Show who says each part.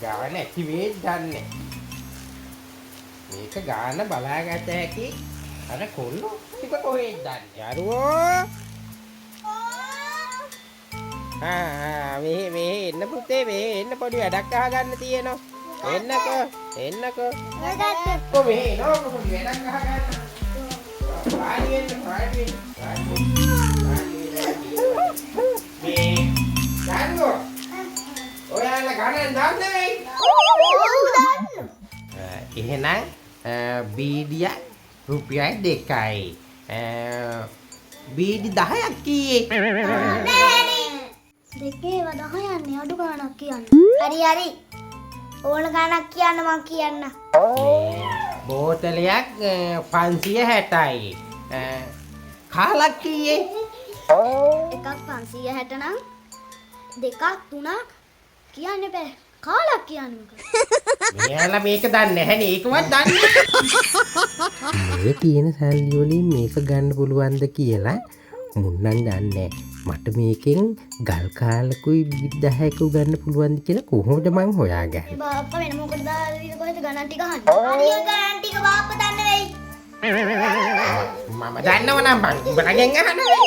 Speaker 1: ගාන ඇති වේද දන්නේ. මේක ගාන බලාගත හැකි අර කොල්ලෝ ටික කොහෙද දන්නේ. යාළුවෝ. මේ එන්න පුතේ මේ එන්න පොඩි වැඩක් අහගන්න තියෙනවා. එන්නකෝ. කොහේ එනවා පොඩි වැඩක් අහගන්න. පාඩි වෙන්න. මේ යාළුවෝ. ඔයාලා ගණන් දන්නේ? එහෙනම් බීඩිය රුපියල් 2යි. බීඩි 10ක් කීයේ?
Speaker 2: දෙකේ වද 10න්නේ අඩු ගාණක් කියන්න. හරි. ඕන ගාණක් කියන්න මං කියන්න.
Speaker 1: බෝතලයක් 560යි. කාලක් කීයේ?
Speaker 2: එකක් 560 නම් දෙකක් තුනක් කියන්න බෑ. කාලක් කියන්න මොකද?
Speaker 1: මෙයාලා මේක දන්නේ නැහැනේ. ඒකවත් දන්නේ මේ තියෙන සල්ලි වලින් මේක ගන්න පුළුවන්ද කියලා මුන්නම් දන්නේ නැහැ. මට මේකෙන් ගල් කාලකුයි 10ක ගන්න පුළුවන්ද කියලා කොහොමද මං හොයාගන්නේ?
Speaker 2: බාප්පා වෙන මොකටද දාලා කොහෙද ගණන් ටික අහන්නේ? හරි ගණන් ටික බාප්පා දන්නේ වෙයි.
Speaker 1: මම දන්නව නම් මං උඹලගෙන් අහනවා.